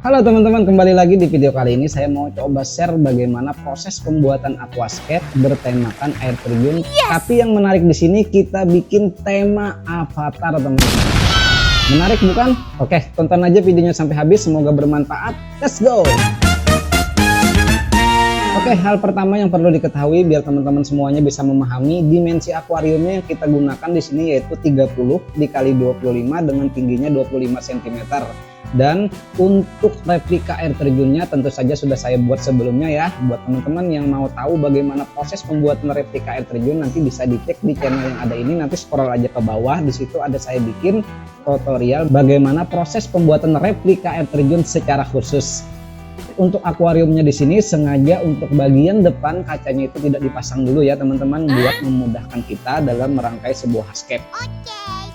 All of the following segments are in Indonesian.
Halo teman-teman, kembali lagi di video kali ini saya mau coba share bagaimana proses pembuatan aquascape bertemakan air terjun. Tapi yang menarik di sini kita bikin tema avatar, teman-teman. Menarik bukan? Oke, tonton aja videonya sampai habis, semoga bermanfaat. Let's go. Oke, hal pertama yang perlu diketahui biar teman-teman semuanya bisa memahami dimensi akuariumnya yang kita gunakan di sini yaitu 30 dikali 25 dengan tingginya 25 cm. Dan untuk replika air terjunnya tentu saja sudah saya buat sebelumnya ya. Buat teman-teman yang mau tahu bagaimana proses pembuatan replika air terjun nanti bisa dicek di channel yang ada ini, nanti scroll aja ke bawah, di situ ada saya bikin tutorial bagaimana proses pembuatan replika air terjun secara khusus. Untuk akuariumnya di sini sengaja untuk bagian depan kacanya itu tidak dipasang dulu ya teman-teman, buat memudahkan kita dalam merangkai sebuah hardscape.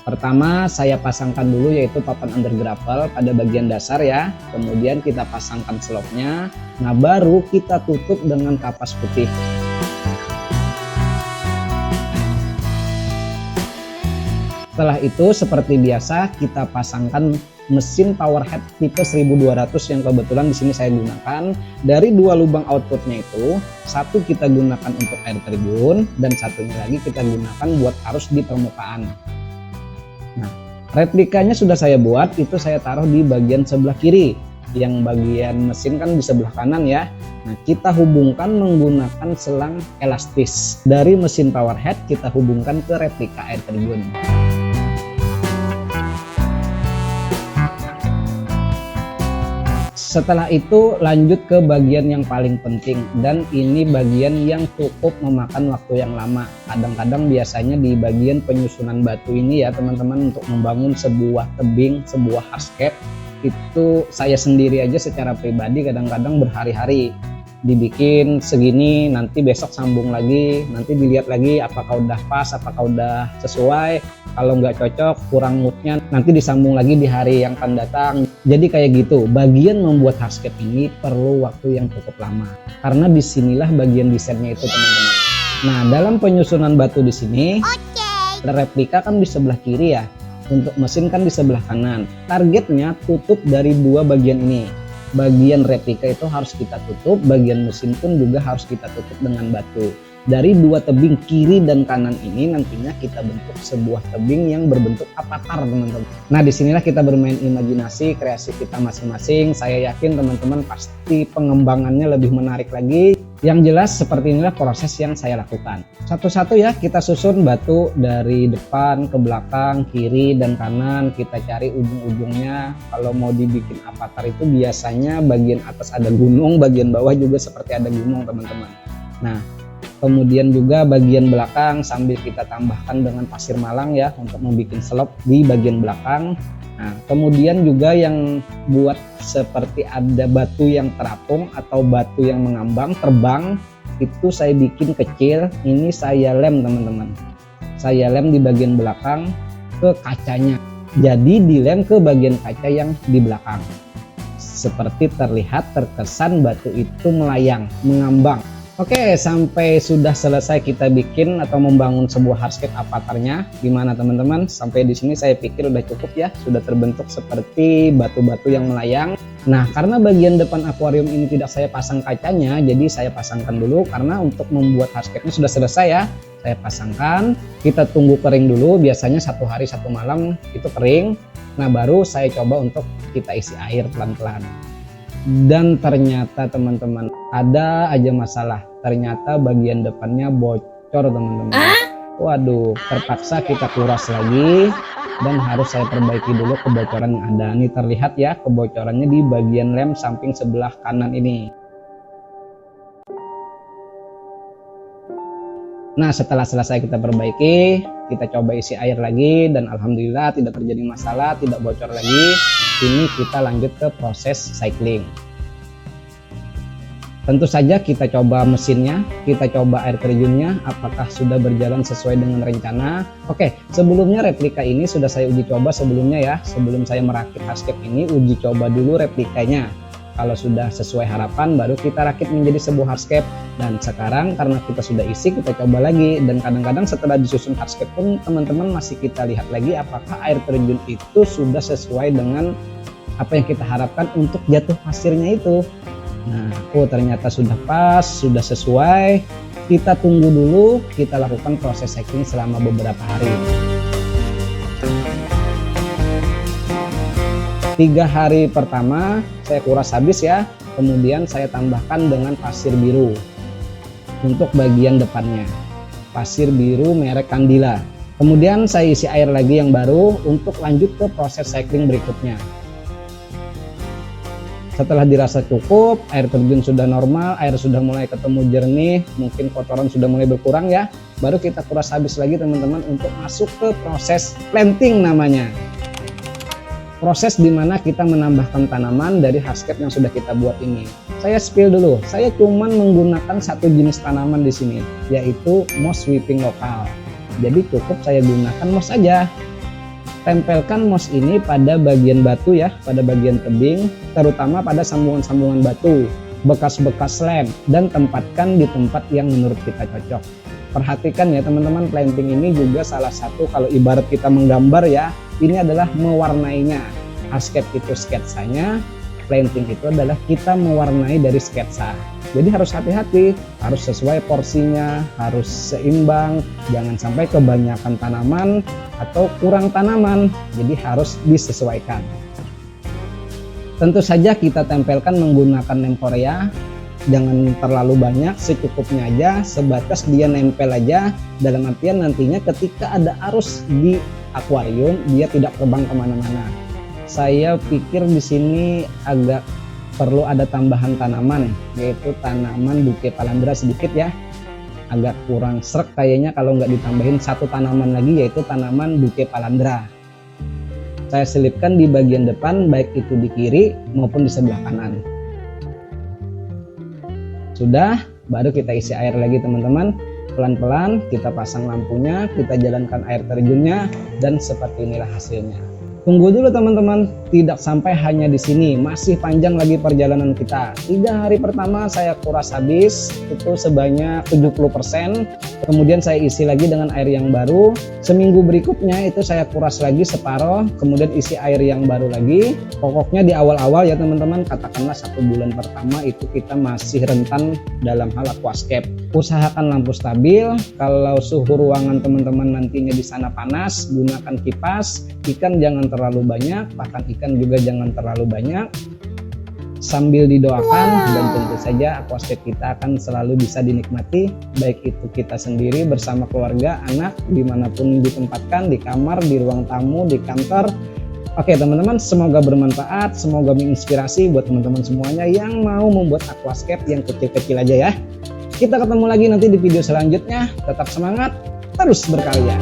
Pertama saya pasangkan dulu yaitu papan under gravel pada bagian dasar ya, kemudian kita pasangkan slopnya, nah baru kita tutup dengan kapas putih. Setelah itu seperti biasa kita pasangkan mesin power head tipe 1200 yang kebetulan di sini saya gunakan. Dari dua lubang outputnya itu, satu kita gunakan untuk air terjun dan satunya lagi kita gunakan buat arus di permukaan. Nah, replikanya sudah saya buat, itu saya taruh di bagian sebelah kiri. Yang bagian mesin kan di sebelah kanan ya. Nah, kita hubungkan menggunakan selang elastis. Dari mesin power head kita hubungkan ke replika air terjun. Setelah itu lanjut ke bagian yang paling penting, dan ini bagian yang cukup memakan waktu yang lama. Kadang-kadang biasanya di bagian penyusunan batu ini ya teman-teman, untuk membangun sebuah tebing, sebuah hardscape itu saya sendiri aja secara pribadi kadang-kadang berhari-hari dibikin segini, nanti besok sambung lagi, nanti dilihat lagi apakah udah pas, apakah udah sesuai. Kalau nggak cocok, kurang moodnya, nanti disambung lagi di hari yang akan datang. Jadi kayak gitu, bagian membuat hardscape ini perlu waktu yang cukup lama, karena disinilah bagian desainnya itu teman-teman. Nah, dalam penyusunan batu di sini, replika kan di sebelah kiri ya, untuk mesin kan di sebelah kanan. Targetnya tutup dari dua bagian ini. Bagian replika itu harus kita tutup, bagian mesin pun juga harus kita tutup dengan batu. Dari dua tebing kiri dan kanan ini nantinya kita bentuk sebuah tebing yang berbentuk avatar teman-teman. Nah, disinilah kita bermain imajinasi, kreasi kita masing-masing. Saya yakin teman-teman pasti pengembangannya lebih menarik lagi. Yang jelas seperti inilah proses yang saya lakukan. Satu-satu ya kita susun batu dari depan ke belakang, kiri dan kanan. Kita cari ujung-ujungnya. Kalau mau dibikin avatar itu biasanya bagian atas ada gunung, bagian bawah juga seperti ada gunung teman-teman. Nah, kemudian juga bagian belakang sambil kita tambahkan dengan pasir malang ya untuk membuat slop di bagian belakang. Nah, kemudian juga yang buat seperti ada batu yang terapung atau batu yang mengambang terbang, itu saya bikin kecil. Ini saya lem teman-teman, saya lem di bagian belakang ke kacanya, jadi dilem ke bagian kaca yang di belakang, seperti terlihat terkesan batu itu melayang, mengambang. Oke, sampai sudah selesai kita bikin atau membangun sebuah hardscape avatarnya. Gimana teman-teman? Sampai di sini saya pikir udah cukup ya, sudah terbentuk seperti batu-batu yang melayang. Nah, karena bagian depan akuarium ini tidak saya pasang kacanya, jadi saya pasangkan dulu karena untuk membuat hardscape-nya sudah selesai ya. Saya pasangkan, kita tunggu kering dulu, biasanya 1 hari 1 malam itu kering. Nah, baru saya coba untuk kita isi air pelan-pelan. Dan ternyata teman-teman ada aja masalah, ternyata bagian depannya bocor teman-teman. Waduh, terpaksa kita kuras lagi dan harus saya perbaiki dulu kebocoran yang ada. Ini terlihat ya kebocorannya di bagian lem samping sebelah kanan ini. Nah, setelah selesai kita perbaiki, kita coba isi air lagi dan alhamdulillah tidak terjadi masalah, tidak bocor lagi. Ini kita lanjut ke proses cycling. Tentu saja kita coba mesinnya, kita coba air terjunnya, apakah sudah berjalan sesuai dengan rencana. Oke, sebelumnya replika ini sudah saya uji coba sebelumnya ya. Sebelum saya merakit hardscape ini, uji coba dulu replikanya. Kalau sudah sesuai harapan, baru kita rakit menjadi sebuah hardscape. Dan sekarang karena kita sudah isi, kita coba lagi. Dan kadang-kadang setelah disusun hardscape pun teman-teman masih kita lihat lagi apakah air terjun itu sudah sesuai dengan apa yang kita harapkan untuk jatuh pasirnya itu. Nah, ternyata sudah pas, sudah sesuai. Kita tunggu dulu, kita lakukan proses cycling selama beberapa hari. 3 hari pertama saya kuras habis ya, kemudian saya tambahkan dengan pasir biru untuk bagian depannya, pasir biru merek Candila. Kemudian saya isi air lagi yang baru untuk lanjut ke proses cycling berikutnya. Setelah dirasa cukup, air terjun sudah normal, air sudah mulai ketemu jernih, mungkin kotoran sudah mulai berkurang ya, baru kita kuras habis lagi teman-teman untuk masuk ke proses planting namanya. Proses dimana kita menambahkan tanaman dari hardscape yang sudah kita buat ini. Saya spill dulu, saya cuman menggunakan satu jenis tanaman di sini, yaitu moss weeping lokal. Jadi cukup saya gunakan moss aja. Tempelkan moss ini pada bagian batu ya, pada bagian tebing, terutama pada sambungan-sambungan batu, bekas-bekas lem, dan tempatkan di tempat yang menurut kita cocok. Perhatikan ya teman-teman, planting ini juga salah satu kalau ibarat kita menggambar ya, ini adalah mewarnainya. Hardscape itu sketsanya, planting itu adalah kita mewarnai dari sketsa. Jadi harus hati-hati, harus sesuai porsinya, harus seimbang, jangan sampai kebanyakan tanaman atau kurang tanaman, jadi harus disesuaikan. Tentu saja kita tempelkan menggunakan lem Korea, jangan terlalu banyak, secukupnya aja, sebatas dia nempel aja, dalam artian nantinya ketika ada arus di akuarium dia tidak terbang kemana-mana. Saya pikir di sini agak perlu ada tambahan tanaman, yaitu tanaman bouquet palandra sedikit ya, agak kurang srek kayaknya kalau nggak ditambahin satu tanaman lagi, yaitu tanaman bouquet palandra. Saya selipkan di bagian depan, baik itu di kiri maupun di sebelah kanan. Sudah, baru kita isi air lagi teman-teman. Pelan-pelan kita pasang lampunya, kita jalankan air terjunnya, dan seperti inilah hasilnya. Tunggu dulu teman-teman, tidak sampai hanya di sini, masih panjang lagi perjalanan kita. 3 hari pertama saya kuras habis, itu sebanyak 70%, kemudian saya isi lagi dengan air yang baru. Seminggu berikutnya itu saya kuras lagi separoh, kemudian isi air yang baru lagi. Pokoknya di awal-awal ya teman-teman, katakanlah 1 bulan pertama itu kita masih rentan dalam hal aquascape. Usahakan lampu stabil, kalau suhu ruangan teman-teman nantinya di sana panas, gunakan kipas, ikan jangan terlalu banyak, pakan ikan juga jangan terlalu banyak, sambil didoakan dan tentu saja aquascape kita akan selalu bisa dinikmati, baik itu kita sendiri bersama keluarga, anak, dimanapun ditempatkan, di kamar, di ruang tamu, di kantor. Oke teman-teman, semoga bermanfaat, semoga menginspirasi buat teman-teman semuanya yang mau membuat aquascape yang kecil-kecil aja ya. Kita ketemu lagi nanti di video selanjutnya, tetap semangat, terus berkarya.